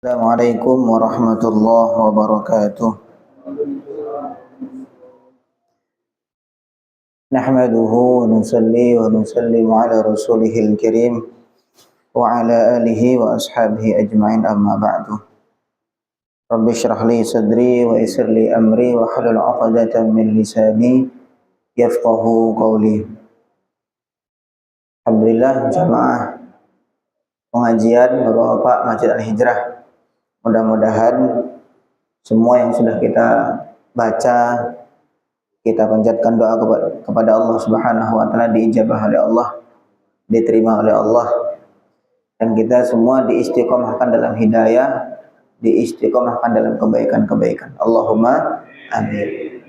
Assalamualaikum warahmatullahi wabarakatuh. Nahmaduhu wa nusalli wa nusallimu ala rasulihil karim wa ala alihi wa ashabihi ajma'in, amma ba'du. Rabbi shrah li sadri wa yassir li amri wa hlul 'uqdatam min lisani yafqahu qawli. Alhamdulillah, jamaah pengajian Bapak-bapak Masjid Al-Hijrah, mudah-mudahan semua yang sudah kita baca, kita panjatkan doa kepada Allah Subhanahu wa taala, diijabah oleh Allah, diterima oleh Allah, dan kita semua diistiqomahkan dalam hidayah, diistiqomahkan dalam kebaikan-kebaikan. Allahumma amin.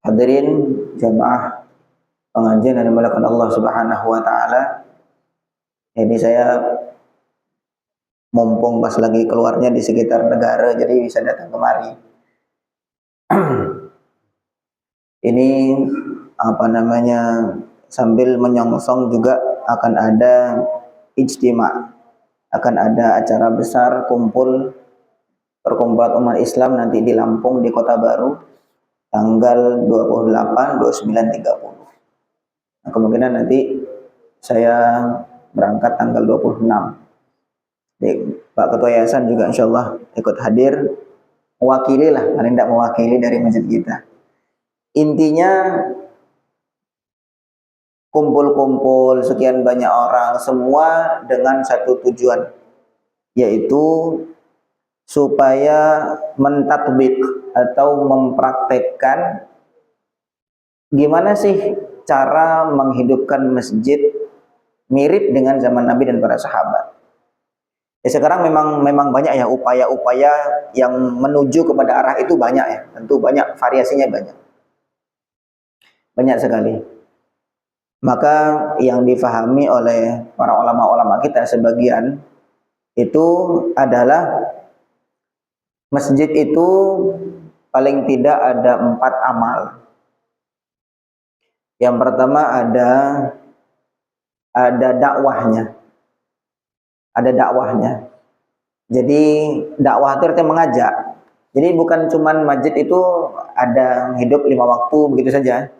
Hadirin jamaah pengajian yang dimuliakan Allah Subhanahu wa taala. Jadi saya mumpung pas lagi keluarnya di sekitar negara, jadi bisa datang kemari. Ini sambil menyongsong juga akan ada ijtima', akan ada acara besar kumpul perkumpulan umat Islam nanti di Lampung, di Kota Baru, tanggal 28, 29, 30. Nah, kemungkinan nanti saya berangkat tanggal 26. Jadi, Pak Ketua Yayasan juga insya Allah ikut hadir, mewakili lah, paling tidak mewakili dari masjid kita. Intinya kumpul-kumpul sekian banyak orang, semua dengan satu tujuan, yaitu supaya mentatbik atau mempraktekkan gimana sih cara menghidupkan masjid mirip dengan zaman Nabi dan para sahabat. Ya, sekarang memang banyak ya upaya-upaya yang menuju kepada arah itu, banyak ya, tentu banyak, variasinya banyak sekali. Maka yang difahami oleh para ulama-ulama kita sebagian itu adalah masjid itu paling tidak ada 4 amal. Yang pertama ada dakwahnya. Ada dakwahnya. Jadi dakwah itu artinya mengajak. Jadi bukan cuman masjid itu ada hidup 5 waktu begitu saja,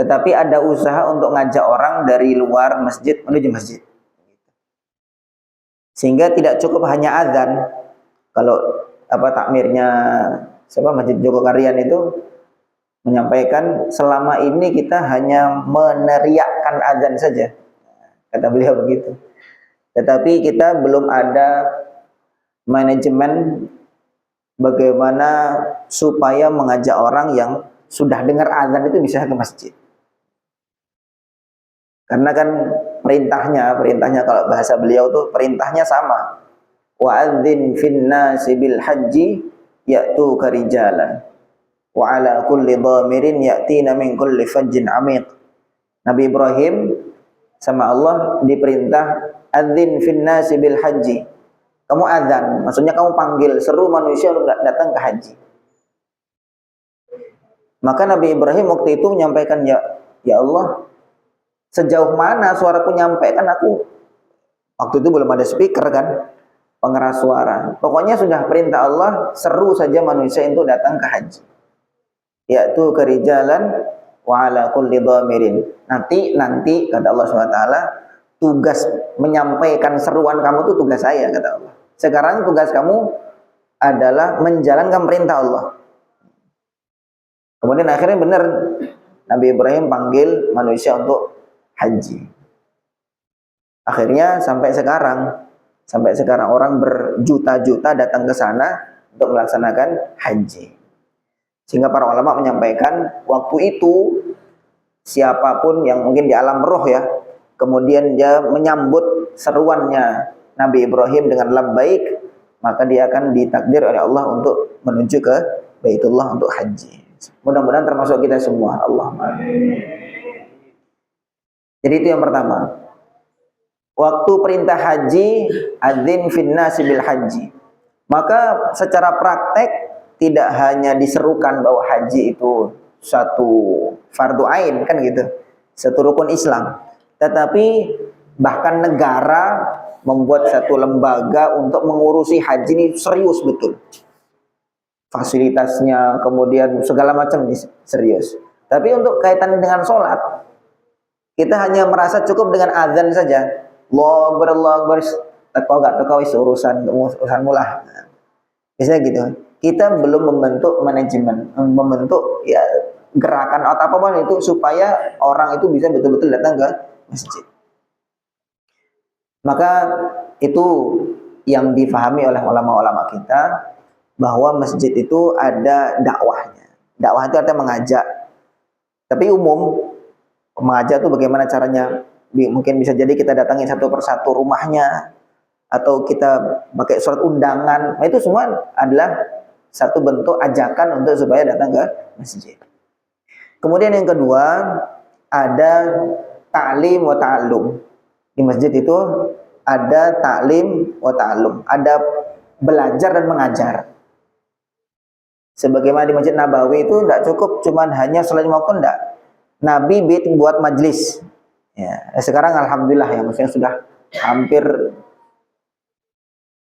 tetapi ada usaha untuk ngajak orang dari luar masjid menuju masjid. Sehingga tidak cukup hanya azan. Kalau takmirnya Masjid Jogokarian itu menyampaikan, selama ini kita hanya meneriakkan azan saja, kata beliau begitu. Tetapi kita belum ada manajemen bagaimana supaya mengajak orang yang sudah dengar azan itu bisa ke masjid. Karena kan perintahnya kalau bahasa beliau tuh perintahnya sama. Wa'adzin finnasi bil haji ya'tuka rijalan wa ala kulli dhamirin ya'tina min kulli fajjin amiq. Nabi Ibrahim sama Allah diperintah adzin finnasi bil haji. Kamu azan, maksudnya kamu panggil, seru manusia untuk datang ke haji. Maka Nabi Ibrahim waktu itu menyampaikan, ya Allah, sejauh mana suaraku nyampe? Kan aku waktu itu belum ada speaker kan, pengeras suara. Pokoknya sudah perintah Allah, seru saja manusia itu datang ke haji. Yaitu ke rijalan wa ala kulli dhamirin. Nanti kata Allah SWT, tugas menyampaikan seruan kamu itu tugas saya, kata Allah. Sekarang tugas kamu adalah menjalankan perintah Allah. Kemudian akhirnya benar, Nabi Ibrahim panggil manusia untuk haji. Akhirnya sampai sekarang orang berjuta-juta datang ke sana untuk melaksanakan haji. Sehingga para ulama menyampaikan, waktu itu siapapun yang mungkin di alam roh ya, kemudian dia menyambut seruannya Nabi Ibrahim dengan labbaik, maka dia akan ditakdir oleh Allah untuk menuju ke Baitullah untuk haji. Mudah-mudahan termasuk kita semua. Allahumma amin. Jadi itu yang pertama. Waktu perintah haji, adzin finnasi bil haji. Maka secara praktek tidak hanya diserukan bahwa haji itu satu fardu ain kan gitu, satu rukun Islam, tetapi bahkan negara membuat satu lembaga untuk mengurusi haji ini serius betul. Fasilitasnya, kemudian segala macam serius. Tapi untuk kaitan dengan sholat, kita hanya merasa cukup dengan azan saja. Allah Akbar, tekau gak tekau urusanmu lah. Biasanya gitu. Kita belum membentuk manajemen, membentuk ya gerakan atau apapun itu supaya orang itu bisa betul-betul datang ke masjid. Maka itu yang difahami oleh ulama-ulama kita, bahwa masjid itu ada dakwahnya. Dakwah itu artinya mengajak. Tapi umum, mengajak itu bagaimana caranya? Mungkin bisa jadi kita datangi satu persatu rumahnya, atau kita pakai surat undangan. Nah, itu semua adalah satu bentuk ajakan untuk supaya datang ke masjid. Kemudian yang kedua, ada ta'lim wa ta'allum. Di masjid itu ada ta'lim wa ta'allum, ada belajar dan mengajar. Sebagaimana di Masjid Nabawi itu tidak cukup cuman hanya sholat waktu, tidak. Nabi buat majlis. Ya, sekarang alhamdulillah ya, maksudnya sudah hampir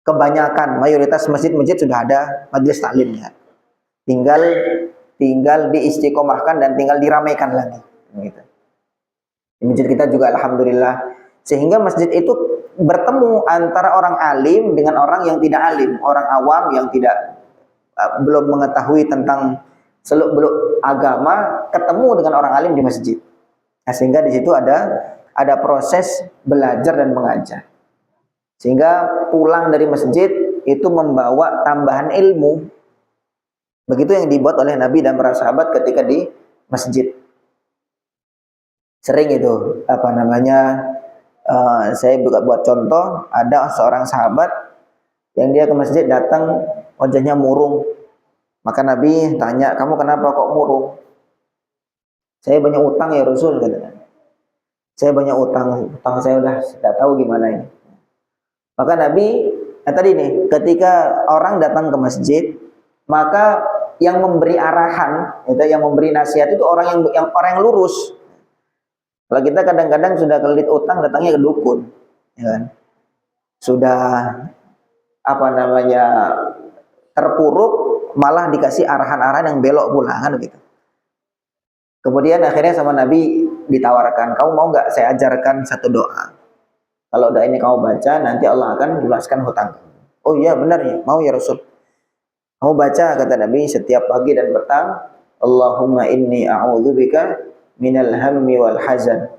kebanyakan mayoritas masjid-masjid sudah ada majelis taklimnya. Tinggal diistiqomahkan dan tinggal diramaikan lagi. Gitu. Di masjid kita juga alhamdulillah, sehingga masjid itu bertemu antara orang alim dengan orang yang tidak alim, orang awam yang belum mengetahui tentang seluk-beluk agama, ketemu dengan orang alim di masjid. Nah, sehingga di situ ada proses belajar dan mengajar. Sehingga pulang dari masjid itu membawa tambahan ilmu. Begitu yang dibuat oleh Nabi dan para sahabat ketika di masjid. Sering itu saya buat contoh, ada seorang sahabat yang dia ke masjid datang wajahnya murung. Maka Nabi tanya, kamu kenapa kok murung? Saya banyak utang ya Rasul, katanya. Saya banyak utang saya udah tidak tahu gimana ini. Maka Nabi tadi nih, ketika orang datang ke masjid, maka yang memberi arahan, yang memberi nasihat itu orang yang lurus. Kalau kita kadang-kadang sudah kelit utang, datangnya ke dukun, ya kan? Sudah terpuruk, malah dikasih arahan-arahan yang belok pula, kan gitu. Kemudian akhirnya sama Nabi ditawarkan, kamu mau nggak saya ajarkan satu doa? Kalau doa ini kamu baca, nanti Allah akan lulaskan hutang. Oh iya benar ya, mau ya Rasul. Kamu baca, kata Nabi, setiap pagi dan petang, Allahumma inni a'udzubika minal hammi wal hazan,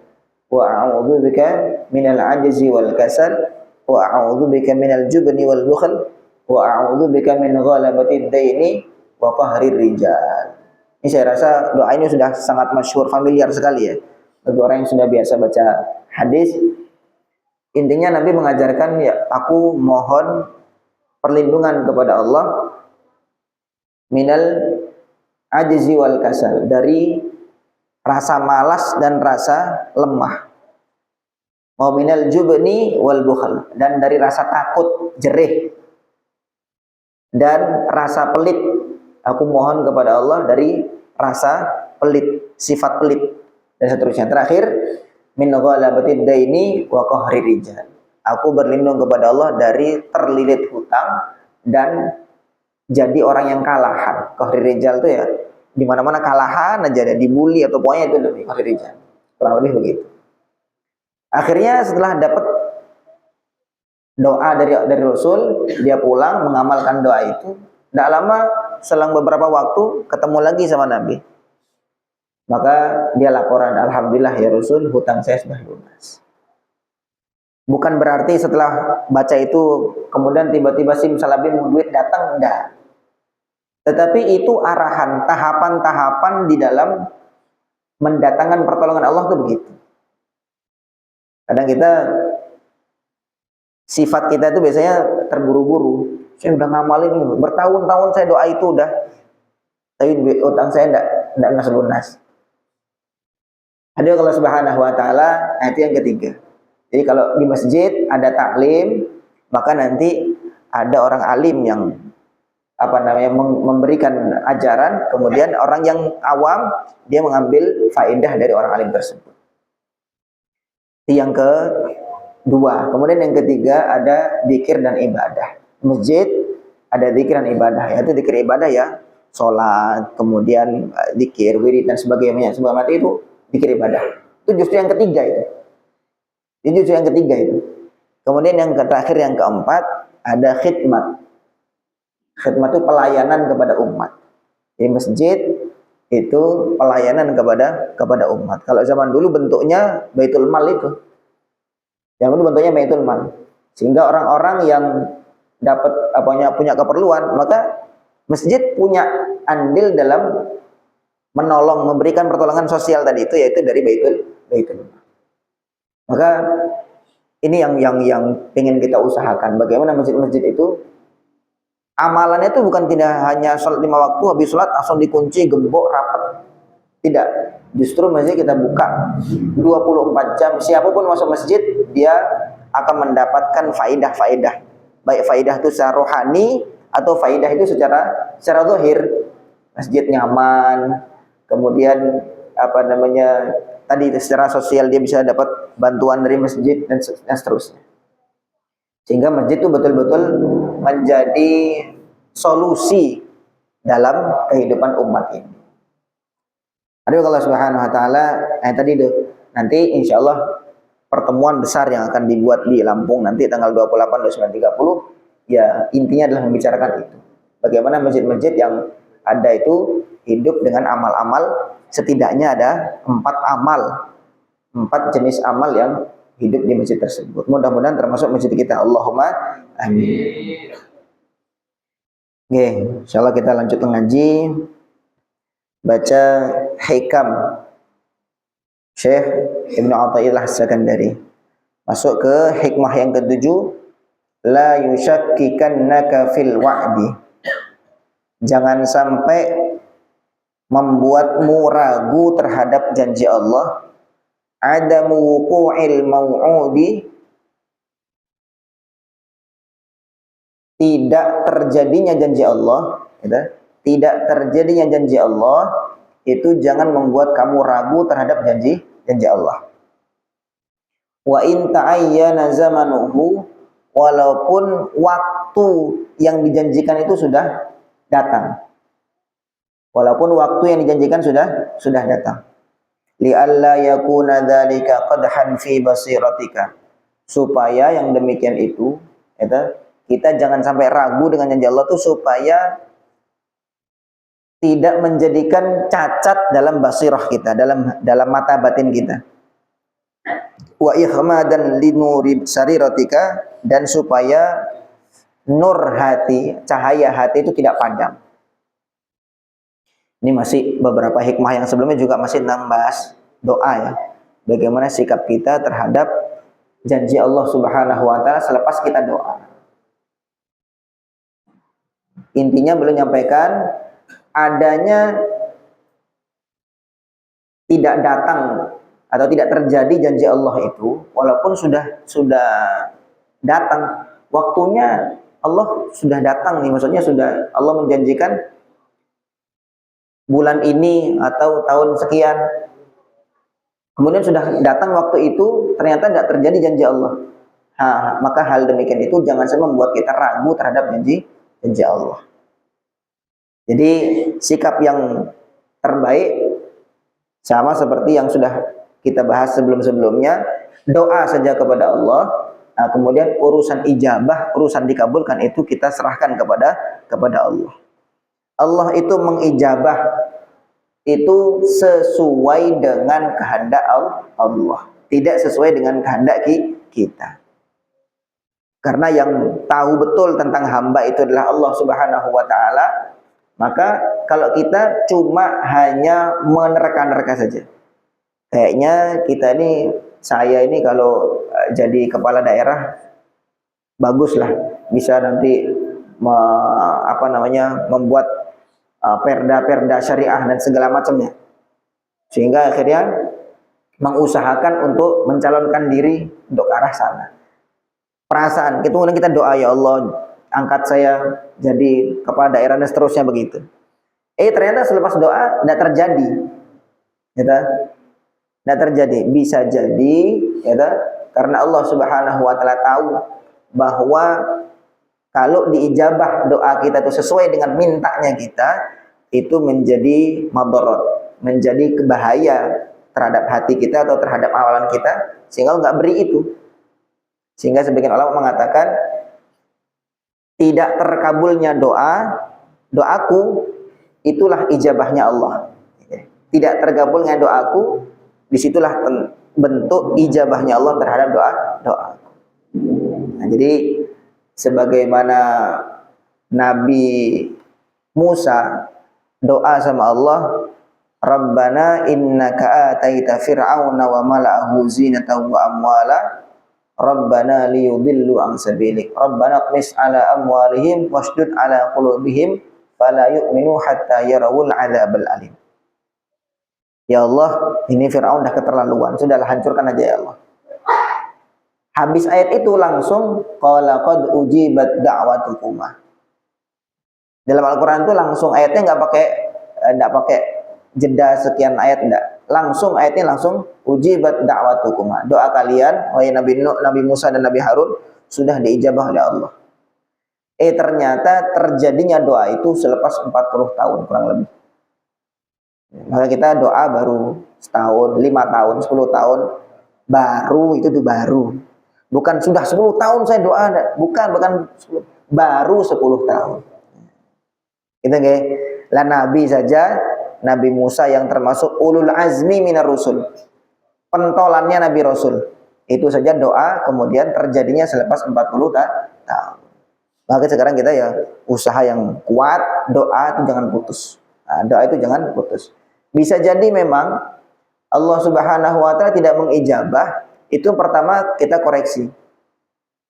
wa a'udzubika minal ajzi wal kasal, wa a'udzubika minal jubni wal bukhl, wa a'udzubika min ghalabatid daini wa qahrir rijal. Ini saya rasa doa ini sudah sangat masyhur, familiar sekali ya bagi orang yang sudah biasa baca hadis. Intinya Nabi mengajarkan, ya aku mohon perlindungan kepada Allah minal ajzi wal kasal, dari rasa malas dan rasa lemah. Wa minal jubni wal bukhl, dan dari rasa takut, jerih, dan rasa pelit. Aku mohon kepada Allah dari rasa pelit, sifat pelit, dan seterusnya. Terakhir, min ghalabatid daini wa qahri rijal. Aku berlindung kepada Allah dari terlilit hutang dan jadi orang yang kalahan. Qahri rijal itu ya di mana-mana kalahan aja, ada dibully atau pokoknya itu lebih qahri rijal. Kurang lebih begitu. Akhirnya setelah dapat doa dari Rasul, dia pulang mengamalkan doa itu. Tidak lama, selang beberapa waktu ketemu lagi sama Nabi. Maka dia laporan, alhamdulillah ya Rasul, hutang saya sudah lunas. Bukan berarti setelah baca itu kemudian tiba-tiba simsalabim duit datang, enggak. Tetapi itu arahan, tahapan-tahapan di dalam mendatangkan pertolongan Allah itu begitu. Kadang kita, sifat kita itu biasanya terburu-buru. Saya udah ngamalin ini, bertahun-tahun saya doa itu udah, tapi utang saya enggak lunas. Ada Allah Subhanahu wa taala, itu yang ketiga. Jadi kalau di masjid ada taklim, maka nanti ada orang alim yang memberikan ajaran, kemudian orang yang awam dia mengambil faedah dari orang alim tersebut. Yang dua. Kemudian yang ketiga ada zikir dan ibadah. Masjid ada zikir dan ibadah, yaitu zikir ibadah ya, sholat, kemudian zikir, wirid dan sebagainya. Sebab mati itu zikir ibadah. Itu justru yang ketiga itu. Itu justru yang ketiga itu. Kemudian yang terakhir yang keempat ada khidmat. Khidmat itu pelayanan kepada umat. Di masjid itu pelayanan kepada umat. Kalau zaman dulu bentuknya baitul mal itu. Yang dulu bentuknya baitul mal. Sehingga orang-orang yang dapat punya keperluan, maka masjid punya andil dalam menolong, memberikan pertolongan sosial tadi itu, yaitu dari baitul mal. Maka ini yang ingin kita usahakan. Bagaimana masjid-masjid itu amalannya itu bukan tidak hanya sholat 5 waktu, habis sholat langsung dikunci, gembok, rapat. Tidak. Justru masjid kita buka 24 jam. Siapapun masuk masjid, dia akan mendapatkan faidah-faidah. Baik faidah itu secara rohani atau faidah itu secara zahir. Masjid nyaman, kemudian tadi secara sosial dia bisa dapat bantuan dari masjid dan seterusnya. Sehingga masjid itu betul-betul menjadi solusi dalam kehidupan umat ini. Aduh, Allah Subhanahu wa taala tadi itu nanti insyaallah pertemuan besar yang akan dibuat di Lampung nanti tanggal 28 29 30 ya, intinya adalah membicarakan itu. Bagaimana masjid-masjid yang ada itu hidup dengan amal-amal, setidaknya ada 4 jenis amal yang hidup di masjid tersebut. Mudah-mudahan termasuk masjid kita. Allahumma amin. Oke, insyaallah kita lanjut ngaji. Baca hikam Syekh Ibnu Athaillah As-Sakandari. Masuk ke hikmah yang ke-7, la yushakkikannaka fil wa'di. Jangan sampai membuatmu ragu terhadap janji Allah. Adamu wuqu'il mau'udi, tidak terjadinya janji Allah, tidak terjadinya janji Allah itu jangan membuat kamu ragu terhadap janji Allah. Wa in ta'ayyana zamanuhu, walaupun waktu yang dijanjikan itu sudah datang. Walaupun waktu yang dijanjikan sudah datang. Li'alla yakuna dzalika qadhan fi basiratika. Supaya yang demikian itu, kita jangan sampai ragu dengan janji Allah itu supaya tidak menjadikan cacat dalam basirah kita, dalam mata batin kita. Wa ihmadan linuri sariratika, dan supaya nur hati, cahaya hati itu tidak padam. Ini masih beberapa hikmah yang sebelumnya juga masih membahas doa ya. Bagaimana sikap kita terhadap janji Allah Subhanahu wa taala selepas kita doa. Intinya beliau menyampaikan adanya tidak datang atau tidak terjadi janji Allah itu, walaupun sudah datang waktunya, Allah sudah datang nih, maksudnya sudah Allah menjanjikan bulan ini atau tahun sekian, kemudian sudah datang waktu itu ternyata tidak terjadi janji Allah. Maka hal demikian itu jangan sampai membuat kita ragu terhadap janji Allah. Jadi sikap yang terbaik sama seperti yang sudah kita bahas sebelum-sebelumnya, doa saja kepada Allah. Nah, kemudian urusan ijabah, urusan dikabulkan itu kita serahkan kepada Allah. Allah itu mengijabah itu sesuai dengan kehendak Allah, tidak sesuai dengan kehendak kita. Karena yang tahu betul tentang hamba itu adalah Allah Subhanahu wa taala. Maka kalau kita cuma hanya menerka-nerka saja, kayaknya saya ini kalau jadi kepala daerah baguslah, bisa nanti membuat perda-perda syariah dan segala macamnya, sehingga akhirnya mengusahakan untuk mencalonkan diri untuk ke arah sana. Perasaan, kemudian kita doa, ya Allah angkat saya jadi kepala daerah dan seterusnya begitu. Ternyata selepas doa tidak terjadi, tidak terjadi. Bisa jadi, Karena Allah Subhanahu wa taala tahu bahwa kalau diijabah doa kita itu sesuai dengan mintanya kita, itu menjadi madarat, menjadi kebahaya terhadap hati kita atau terhadap amalan kita, sehingga nggak beri itu. Sehingga sebagian ulama mengatakan tidak terkabulnya doaku itulah ijabahnya Allah. Tidak terkabulnya doaku, disitulah bentuk ijabahnya Allah terhadap doa. Nah, jadi sebagaimana Nabi Musa doa sama Allah, Rabbana innaka ataita fir'auna wa mala'ahu zinatan wa amwala Rabbana liyudillu an sabilik Rabbana qmis ala amwalihim washdud ala qulubihim fala yu'minu hatta yarawul adzabal alim. Ya Allah, ini Fir'aun dah keterlaluan, sudahlah hancurkan aja ya Allah. Habis ayat itu langsung qala qad ujibat da'watukuma. Dalam Al-Qur'an itu langsung ayatnya enggak pakai jeda sekian ayat, enggak. Langsung ayatnya langsung ujibat da'watukuma. Doa kalian wahai Nabi Musa dan Nabi Harun sudah diijabah oleh Allah. Ternyata terjadinya doa itu selepas 40 tahun kurang lebih. Maka kita doa baru setahun, 5 tahun, 10 tahun baru itu tuh baru. Bukan sudah 10 tahun saya doa, bukan 10, baru 10 tahun. Gitu nggih. Lah Nabi saja, Nabi Musa yang termasuk ulul azmi minar rusul. Pentolannya Nabi Rasul. Itu saja doa kemudian terjadinya selepas 40 tahun. Maka sekarang kita ya usaha yang kuat, doa itu jangan putus. Nah, doa itu jangan putus. Bisa jadi memang Allah Subhanahu wa taala tidak mengijabah. Itu pertama kita koreksi.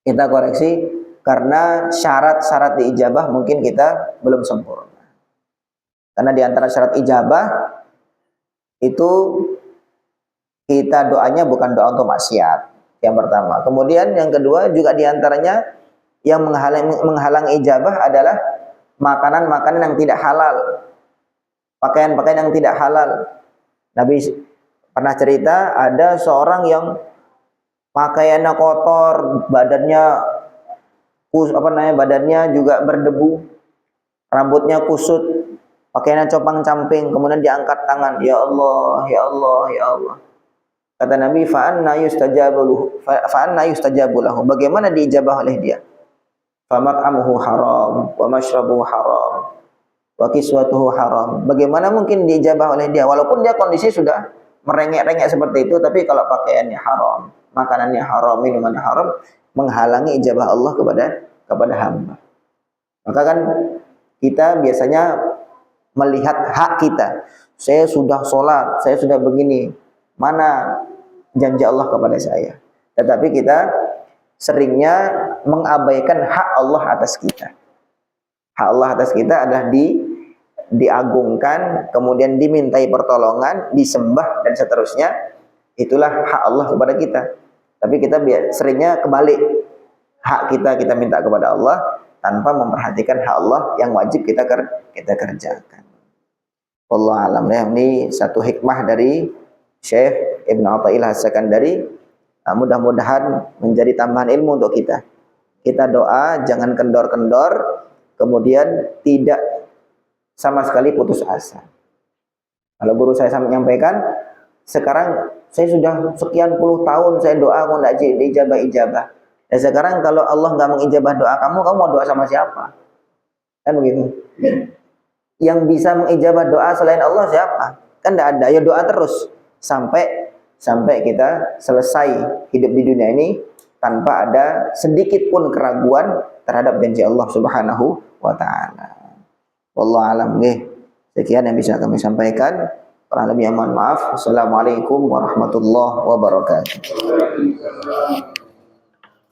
Kita koreksi karena syarat-syarat diijabah mungkin kita belum sempurna. Karena di antara syarat ijabah itu kita doanya bukan doa untuk maksiat. Yang pertama. Kemudian yang kedua juga di antaranya yang menghalang ijabah adalah makanan-makanan yang tidak halal. Pakaian-pakaian yang tidak halal. Nabi pernah cerita ada seorang yang pakaiannya kotor, badannya juga berdebu, rambutnya kusut, pakaiannya compang-camping, kemudian diangkat tangan, ya Allah, ya Allah, ya Allah. Kata Nabi, fa anna yustajabu lahu. Bagaimana diijabah oleh dia? Fa mat'amuhu haram, wa mashrabuhu haram, wa kiswatuhu haram. Bagaimana mungkin diijabah oleh dia walaupun dia kondisi sudah merengek-rengek seperti itu, tapi kalau pakaiannya haram, makanannya haram, minumannya haram, menghalangi ijabah Allah kepada hamba. Maka kan kita biasanya melihat hak kita. Saya sudah sholat, saya sudah begini. Mana janji Allah kepada saya? Tetapi kita seringnya mengabaikan hak Allah atas kita. Hak Allah atas kita adalah diagungkan, kemudian dimintai pertolongan, disembah dan seterusnya. Itulah hak Allah kepada kita. Tapi kita seringnya kebalik. Hak kita minta kepada Allah tanpa memperhatikan hak Allah yang wajib kita kerjakan. Wallahu a'lam. Ini satu hikmah dari Syekh Ibnu Athaillah As-Sakandari. Mudah-mudahan menjadi tambahan ilmu untuk kita. Kita doa jangan kendor-kendor, kemudian tidak sama sekali putus asa. Kalau guru saya menyampaikan, sekarang saya sudah sekian puluh tahun saya doa kok tidak diijabah-ijabah. Dan sekarang kalau Allah nggak mengijabah doa kamu mau doa sama siapa? Kan begitu. Yang bisa mengijabah doa selain Allah siapa? Kan tidak ada. Ya doa terus sampai kita selesai hidup di dunia ini tanpa ada sedikit pun keraguan terhadap janji Allah Subhanahu wa taala. Wallahu a'lam. Sekian yang bisa kami sampaikan. Kurang lebih mohon maaf. Assalamualaikum warahmatullahi wabarakatuh.